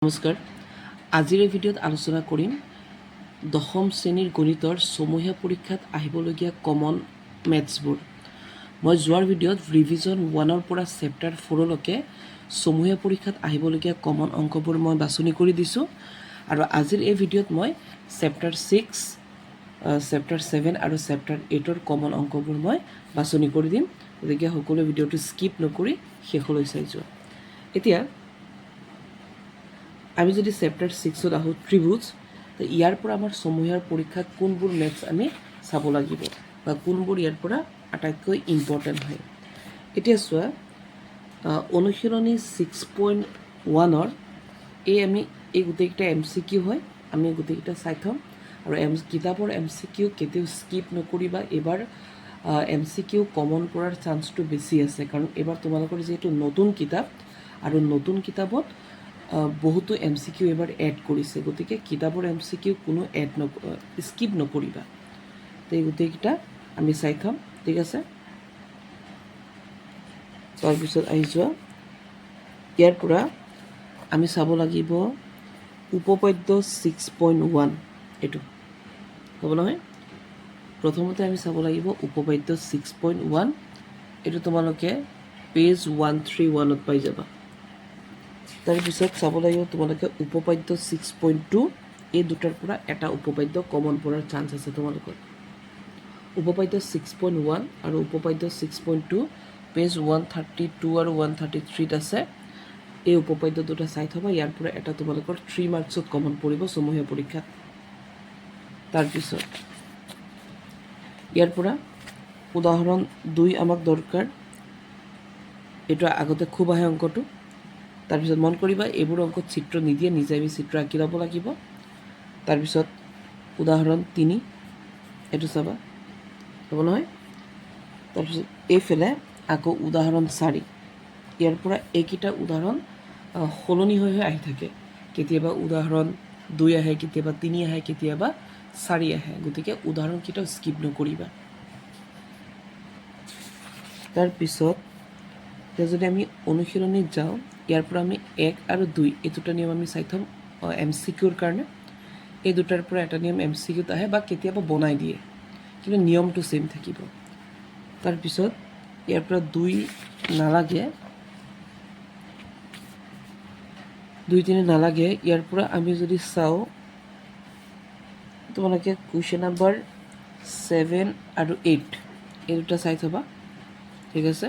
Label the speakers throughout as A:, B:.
A: নমস্কাৰ। আজিৰ এই ভিডিঅ'ত আলোচনা কৰিম দশম শ্ৰেণীৰ গণিতৰ ছমহীয়া পৰীক্ষাত আহিবলগীয়া কমন মেথছবোৰ। মই যোৱাৰ ভিডিঅ'ত ৰিভিজন 1ৰ পৰা চেপ্টাৰ 4লৈকে ছমহীয়া পৰীক্ষাত আহিবলগীয়া কমন অংকবোৰ মই বাছনি কৰি দিছোঁ আৰু আজিৰ এই ভিডিঅ'ত মই চেপ্টাৰ 6, চেপ্টাৰ 7 আৰু চেপ্টাৰ 8ৰ কমন অংকবোৰ মই বাছনি কৰি দিম। গতিকে সকলো ভিডিঅ'টো স্কিপ নকৰি শেষলৈ চাই যোৱা। এতিয়া আমি যদি চেপ্টাৰ 6ত আহোঁ ত্ৰিভুজ, তো ইয়াৰ পৰা আমাৰ ছমহীয়াৰ পৰীক্ষাত কোনবোৰ মেথছ আমি চাব লাগিব বা কোনবোৰ ইয়াৰ পৰা আটাইতকৈ ইম্পৰ্টেণ্ট হয়। এতিয়া চোৱা, অনুশীলনী 6.1ৰ আমি এই গোটেইকেইটা MCQ হয়, আমি গোটেইকেইটা চাই থ'ম আৰু কিতাপৰ MCQ কেতিয়াও স্কিপ নকৰিবা। এইবাৰ MCQ কমন কৰাৰ চান্সটো বেছি আছে, কাৰণ এইবাৰ তোমালোকৰ যিহেতু নতুন কিতাপ আৰু নতুন কিতাপত বহুতো MCQ এবাৰ এড কৰিছে, গতিকে কিতাপৰ MCQ কোনো স্কিপ নকৰিবা। তো এই গোটেইকেইটা আমি চাই থ'ম, ঠিক আছে। তাৰপিছত আহি যোৱা, ইয়াৰ পৰা আমি চাব লাগিব উপপাদ্য 6.1, এইটো হ'ব নহয়। প্ৰথমতে আমি চাব লাগিব উপপাদ্য 6.1, এইটো তোমালোকে পেজ 131ত পাই যাবা। তাৰপিছত চাব লাগিব তোমালোকে উপপাদ্য 6.2, এই দুটাৰ পৰা এটা উপপাদ্য কমন পৰাৰ চান্স আছে তোমালোকৰ। উপপাদ্য 6.1 আৰু উপপাদ্য 6.2 পেজ 132 আৰু 133ত আছে। এই উপপাদ্য দুটা চাই থ'বা, ইয়াৰ পৰা এটা তোমালোকৰ 3 মাৰ্কছত কমন পৰিব ছমহীয়া পৰীক্ষাত। তাৰপিছত ইয়াৰ পৰা উদাহৰণ 2 আমাক দৰকাৰ, এইটো আগতে খুব আহে অংকটো। তাৰপিছত মন কৰিবা এইবোৰ অংকত চিত্ৰ নিদিয়ে, নিজে আমি চিত্ৰ আঁকি ল'ব লাগিব। তাৰপিছত উদাহৰণ 3, এইটো চাবা, হ'ব নহয়। তাৰপিছত এইফালে আকৌ উদাহৰণ 4, ইয়াৰ পৰা এইকেইটা উদাহৰণ সলনি হৈ আহি থাকে। কেতিয়াবা উদাহৰণ 2 আহে, কেতিয়াবা 3 আহে, কেতিয়াবা 4 আহে, গতিকে উদাহৰণকেইটাও স্কিপ নকৰিবা। তাৰপিছত এতিয়া যদি আমি অনুশীলনীত যাওঁ, ইয়াৰ পৰা আমি 1 আৰু 2 এই দুটা নিয়ম আমি চাই থ'ম MCQৰ কাৰণে। এই দুটাৰ পৰা এটা নিয়ম MCQত আহে বা কেতিয়াবা বনাই দিয়ে, কিন্তু নিয়মটো ছেইম থাকিব। তাৰপিছত ইয়াৰ পৰা 2 নালাগে, 2, 3 নালাগে। ইয়াৰ পৰা আমি যদি চাওঁ, তোমালোকে কুৱেশ্যন নম্বৰ 7 আৰু 8 এই দুটা চাই থ'বা, ঠিক আছে।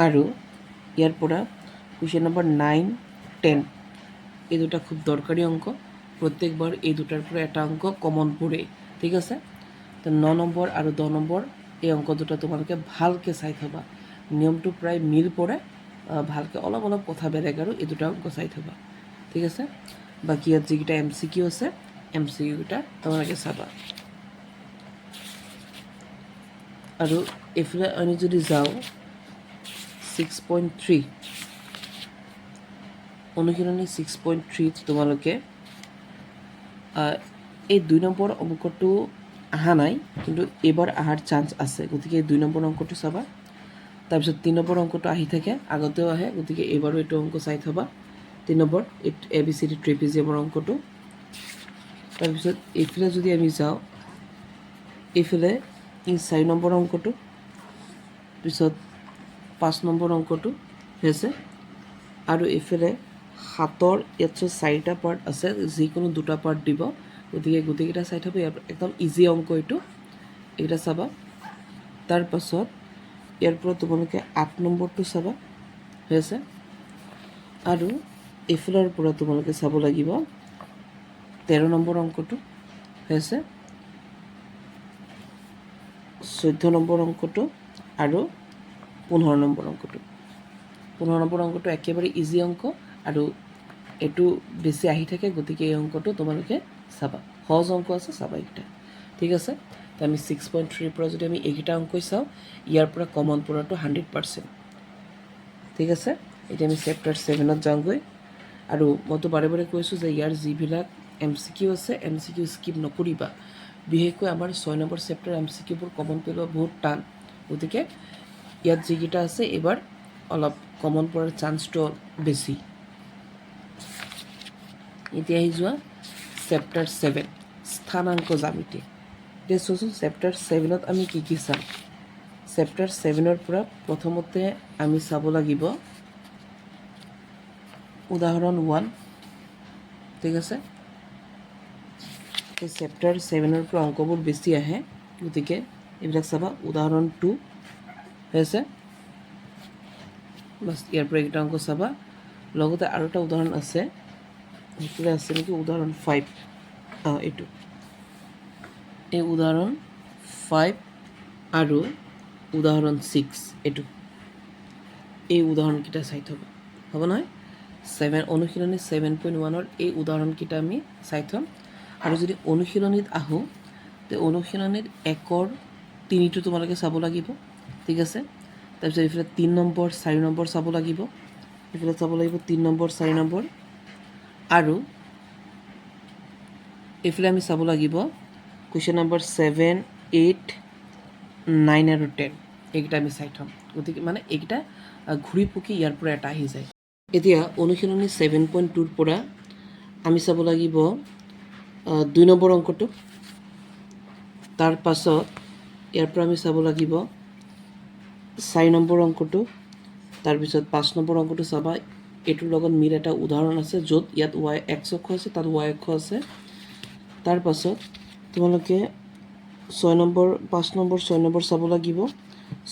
A: আৰু ইয়াৰ পৰা কুৱেশ্যন নম্বৰ 9, 10 এই দুটা খুব দৰকাৰী অংক। প্ৰত্যেকবাৰ এই দুটাৰ পৰা এটা অংক কমন পৰে, ঠিক আছে। তো 9 নম্বৰ আৰু 10 নম্বৰ এই অংক দুটা তোমালোকে ভালকৈ চাই থ'বা, নিয়মটো প্ৰায় মিল পৰে, ভালকৈ অলপ অলপ কথা বেলেগ, আৰু এই দুটা অংক চাই থ'বা, ঠিক আছে। বাকী ইয়াত যিকেইটা MCQ আছে MCQ কেইটা তোমালোকে চাবা। আৰু এইফালে আমি যদি যাওঁ 6.3, অনুশীলনী 6.3 তোমালোকে এই 2 নম্বৰ অংকটো অহা নাই, কিন্তু এইবাৰ অহাৰ চান্স আছে, গতিকে এই 2 নম্বৰ অংকটো চাবা। তাৰপিছত 3 নম্বৰ অংকটো আহি থাকে, আগতেও আহে, গতিকে এইবাৰো এইটো অংক চাই থ'বা। 3 নম্বৰ ABCD ট্ৰেপিজিয়ামৰ অংকটো। তাৰপিছত এইফালে যদি আমি যাওঁ, এইফালে 4 নম্বৰ অংকটো, পিছত 5 নম্বৰ অংকটো হৈছে, আৰু এইফালে 7ৰ ইয়াত 4টা পাৰ্ট আছে, যিকোনো 2টা পাৰ্ট দিব, গতিকে গোটেইকেইটা চাই থ'ব। ইয়াৰ একদম ইজি অংক এইটো, এইকেইটা চাবা। তাৰপাছত ইয়াৰ পৰা তোমালোকে 8 নম্বৰটো চাবা, হৈ আছে। আৰু এইফালৰ পৰা তোমালোকে চাব লাগিব 13 নম্বৰ অংকটো, হৈ আছে, 14 নম্বৰ অংকটো আৰু 15 নম্বৰ অংকটো। 15 নম্বৰ অংকটো একেবাৰে ইজি অংক আৰু এইটো বেছি আহি থাকে, গতিকে এই অংকটো তোমালোকে চাবা, সহজ অংক আছে, চাবা এইকেইটা, ঠিক আছে। তো আমি 6.3ৰ পৰা যদি আমি এইকেইটা অংকই চাওঁ, ইয়াৰ পৰা কমন পৰাটো 100%, ঠিক আছে। এতিয়া আমি চেপ্টাৰ 7ত যাওঁগৈ, আৰু মইতো বাৰে বাৰে কৈছোঁ যে ইয়াৰ যিবিলাক MCQ আছে MCQ স্কিপ নকৰিবা। বিশেষকৈ আমাৰ 6 নম্বৰ চেপ্টাৰ MCQবোৰ কমন পেলোৱা বহুত টান, গতিকে ইয়াত যিকেইটা আছে এইবাৰ অলপ কমন পৰাৰ চান্সটো বেছি। এতিয়া আহি যোৱা চেপ্টাৰ 7 স্থানাংক জ্যামিতি। এতিয়া চোৱাচোন চেপ্টাৰ 7ত আমি কি কি চাম। চেপ্টাৰ 7ৰ পৰা প্ৰথমতে আমি চাব লাগিব উদাহৰণ 1, ঠিক আছে। এই চেপ্টাৰ 7ৰ পৰা অংকবোৰ বেছি আহে, গতিকে এইবিলাক চাবা। উদাহৰণ 2 হৈছে, বাছ ইয়াৰ পৰা এইকেইটা অংক চাবা। লগতে আৰু এটা উদাহৰণ আছে, সেইটোৱে আছে নেকি উদাহৰণ 5, এইটো এই উদাহৰণ 5 আৰু উদাহৰণ 6 এইটো, এই উদাহৰণকেইটা চাই থ'ব, হ'ব নহয়। অনুশীলনী 7.1ৰ এই উদাহৰণকেইটা আমি চাই থ'ম। আৰু যদি অনুশীলনীত আহোঁ, তে অনুশীলনীত 1ৰ 3টো তোমালোকে চাব লাগিব, ঠিক আছে। তাৰপিছত এইফালে 3 নম্বৰ 4 নম্বৰ চাব লাগিব, এইফালে চাব লাগিব 3 নম্বৰ 4 নম্বৰ, আৰু এইফালে আমি চাব লাগিব কুৱেশ্যন নম্বৰ 7, 8, 9 আৰু 10, এইকেইটা আমি চাই থ'ম। গতিকে মানে এইকেইটা ঘূৰি পকি ইয়াৰ পৰা এটা আহি যায়। এতিয়া অনুশীলনী 7.2ৰ পৰা আমি চাব লাগিব 2 নম্বৰ অংকটো। তাৰ পাছত ইয়াৰ পৰা আমি চাব লাগিব 4 নম্বৰ অংকটো। তাৰপিছত 5 নম্বৰ অংকটো চাবা। এইটোৰ লগত মিল এটা উদাহৰণ আছে, য'ত ইয়াত x অক্ষ আছে, তাত y অক্ষ আছে। তাৰ পাছত তোমালোকে 5 নম্বৰ 6 নম্বৰ চাব লাগিব।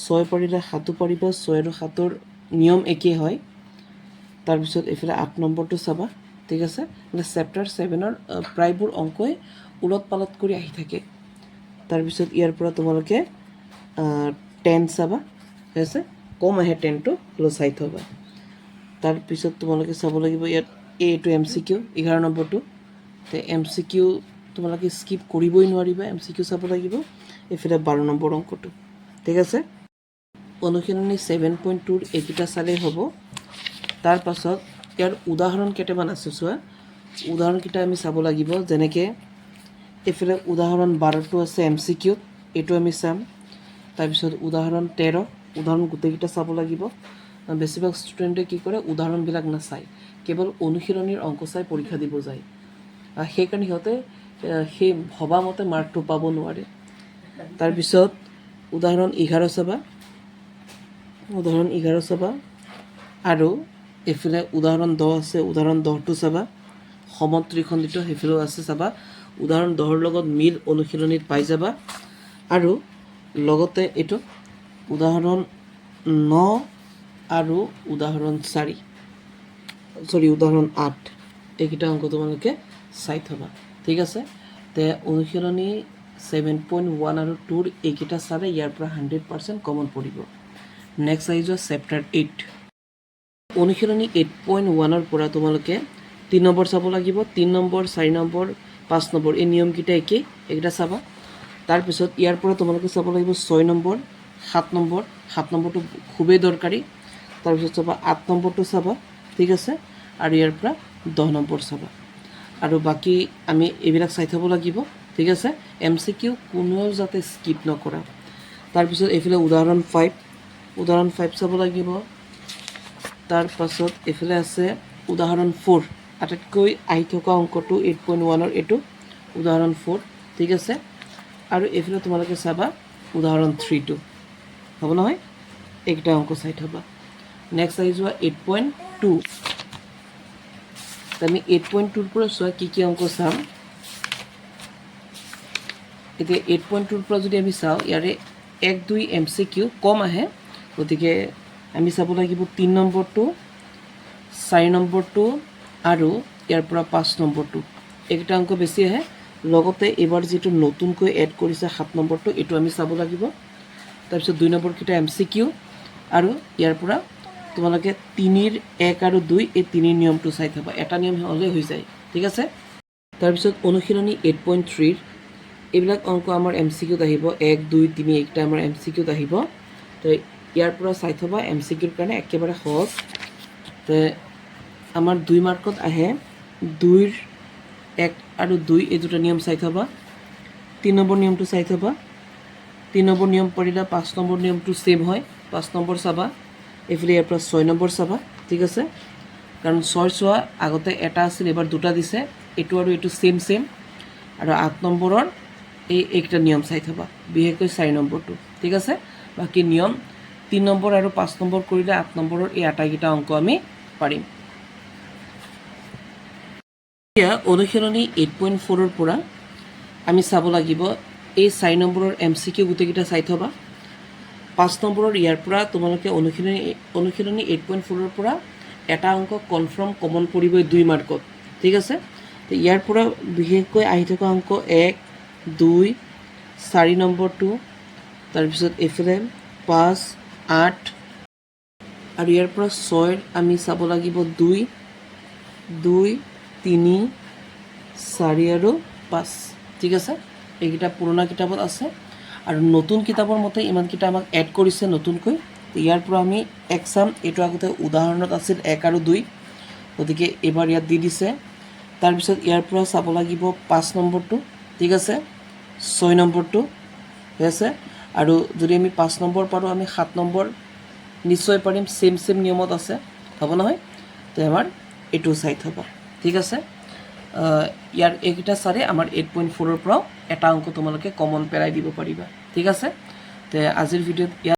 A: 6 পাৰিলে 7ও পাৰিবা, 6 আৰু 7ৰ নিয়ম একেই হয়। তাৰপিছত এইফালে 8 নম্বৰটো চাবা, ঠিক আছে। মানে চেপ্টাৰ 7ৰ প্ৰায়বোৰ অংকই ওলট পালট কৰি আহি থাকে। তাৰপিছত ইয়াৰ পৰা তোমালোকে 10 চাবা, ঠিক আছে। কম আহে 10টো, হ'লেও চাই থ'বা। তাৰপিছত তোমালোকে চাব লাগিব ইয়াত এইটো MCQ 11 নম্বৰটো। তে MCQ তোমালোকে স্কিপ কৰিবই নোৱাৰিবা, MCQ চাব লাগিব। এইফালে 12 নম্বৰ অংকটো, ঠিক আছে। অনুশীলনী 7.2ৰ এইকেইটা চালেই হ'ব। তাৰ পাছত ইয়াৰ উদাহৰণ কেইটামান আছে, চোৱা। উদাহৰণকেইটা আমি চাব লাগিব, যেনেকৈ এইফালে উদাহৰণ 12টো আছে MCQ, এইটো আমি চাম। তাৰপিছত উদাহৰণ 13, উদাহৰণ গোটেইকেইটা চাব লাগিব। বেছিভাগ ষ্টুডেণ্টে কি কৰে, উদাহৰণবিলাক নাচায়, কেৱল অনুশীলনীৰ অংক চাই পৰীক্ষা দিব যায়। সেইকাৰণে সিহঁতে সেই ভবামতে মাৰ্কটো পাব নোৱাৰে। তাৰপিছত উদাহৰণ 11 চাবা, উদাহৰণ 11 চাবা। আৰু এইফালে উদাহৰণ 10 আছে, উদাহৰণ 10টো চাবা। সমত্ৰিখণ্ডিত সেইফালেও আছে, চাবা। উদাহৰণ 10ৰ লগত মিল অনুশীলনীত পাই যাবা। আৰু লগতে এইটো উদাহৰণ 9 আৰু উদাহৰণ 8, এইকেইটা অংক তোমালোকে চাই থ'বা, ঠিক আছে। তে অনুশীলনী 7.1 আৰু 2ৰ এইকেইটা চালে ইয়াৰ পৰা 100% কমন পৰিব। নেক্সট আহি যোৱা চেপ্টাৰ 8। অনুশীলনী 8.1ৰ পৰা তোমালোকে 3 নম্বৰ চাব লাগিব। 3 নম্বৰ 4 নম্বৰ 5 নম্বৰ এই নিয়মকেইটা একেই, এইকেইটা চাবা। তাৰপিছত ইয়াৰ পৰা তোমালোকে চাব লাগিব 6 নম্বৰ 7 নম্বৰ, 7 নম্বৰটো খুবেই দৰকাৰী। তাৰপিছত চাবা 8 নম্বৰটো চাবা, ঠিক আছে। আৰু ইয়াৰ পৰা 10 নম্বৰ চাবা। আৰু বাকী আমি এইবিলাক চাই থ'ব লাগিব, ঠিক আছে। MCQ কোনেও যাতে স্কিপ নকৰা। তাৰপিছত এইফালে উদাহৰণ 5, উদাহৰণ 5 চাব লাগিব। তাৰ পাছত এইফালে আছে উদাহৰণ 4, আটাইতকৈ আহি থকা অংকটো 8.1ৰ এইটো উদাহৰণ 4, ঠিক আছে। আৰু এইফালে তোমালোকে চাবা উদাহৰণ 3টো, হ'ব নহয়। এইকেইটা অংক চাই থ'বা। নেক্সট আহি যোৱা 8.2। আমি 8.2ৰ পৰা চোৱা কি কি অংক চাম। এতিয়া 8.2ৰ পৰা যদি আমি চাওঁ, ইয়াৰে 1, 2 MCQ কম আহে, গতিকে আমি চাব লাগিব 3 নম্বৰটো 4 নম্বৰটো আৰু ইয়াৰ পৰা 5 নম্বৰটো, এইকেইটা অংক বেছি আহে। লগতে এইবাৰ যিটো নতুনকৈ এড কৰিছে 7 নম্বৰটো, এইটো আমি চাব লাগিব। তাৰপিছত 2 নম্বৰকেইটা MCQ, আৰু ইয়াৰ পৰা তোমালোকে 3ৰ 1 আৰু 2 এই 3 নিয়মটো চাই থ'বা। এটা নিয়ম হ'লে হৈ যায়, ঠিক আছে। তাৰপিছত অনুশীলনী 8.3ৰ এইবিলাক অংক আমাৰ MCQত আহিব। 1, 2, 3 এইকেইটা আমাৰ MCQত আহিব। তো ইয়াৰ পৰা চাই থ'বা, MCQৰ কাৰণে একেবাৰে সহজ। তো আমাৰ 2 মাৰ্কত আহে 2ৰ 1 আৰু 2 এই দুটা নিয়ম চাই থ'বা। 3 নম্বৰ নিয়মটো চাই থ'বা। 3 নম্বৰ নিয়ম পৰিলে 5 নম্বৰ নিয়মটো ছেম হয়, 5 নম্বৰ চাবা। এইফালে ইয়াৰ পৰা 6 নম্বৰ চাবা ঠিক আছে কাৰণ 6 চোৱা আগতে এটা আছিল এবাৰ দুটা দিছে এইটো আৰু এইটো সেম আৰু 8 নম্বৰৰ এই একটা নিয়ম চাই থবা বিশেষকৈ 4 নম্বৰটো ঠিক আছে বাকি নিয়ম 3 নম্বৰ আৰু 5 নম্বৰ কৰিলে 8 নম্বৰৰ এই আটাইকেইটা অংক আমি পাৰিম এতিয়া অনুশীলনী 8.4 ৰ পৰা আমি চাব লাগিব এই 4 নম্বৰৰ এমসিকিউ গুটেকিটা চাই থবা 5 নম্বৰৰ ইয়াৰ পৰা তোমালোকে অনুশীলনী 8.4 ৰ পৰা এটা অংক কনফাৰ্ম কমন পৰিব 2 মাৰ্কত ঠিক আছে তো ইয়াৰ পৰা বিশেষকৈ আহি থকা অংক 1 2 4 নম্বৰটো তাৰ পিছত এফালে 5 8 আৰু ইয়াৰ পৰা 6 আমি চাব লাগিব 2 2 3 4 আৰু 5 ঠিক আছে এইকেইটা পুৰণা কিতাপত আছে আৰু নতুন কিতাপৰ মতে ইমানকেইটা আমাক এড কৰিছে নতুনকৈ ইয়াৰ পৰা আমি এক্সাম এইটো আগতে উদাহৰণত আছিল 1 আৰু 2 গতিকে এবাৰ ইয়াত দি দিছে তাৰ পিছত ইয়াৰ পৰা চাব লাগিব 5 নম্বৰটো ঠিক আছে 6 নম্বৰটো ঠিক আছে আৰু যদি আমি 5 নম্বৰ পাৰো আমি 7 নম্বৰ নিশ্চয় পাৰিম সেম নিয়মত আছে হ'ব নহয় তো আমাৰ এটো চাই থবা ঠিক আছে ইয়াৰ এইকেইটা চাৰে আমাৰ 8.4 ৰ পৰা এটা অংক তোমালোকে কমন পেলাই দিব পাৰিবা ঠিক আছে তে আজিৰ ভিডিঅ'ত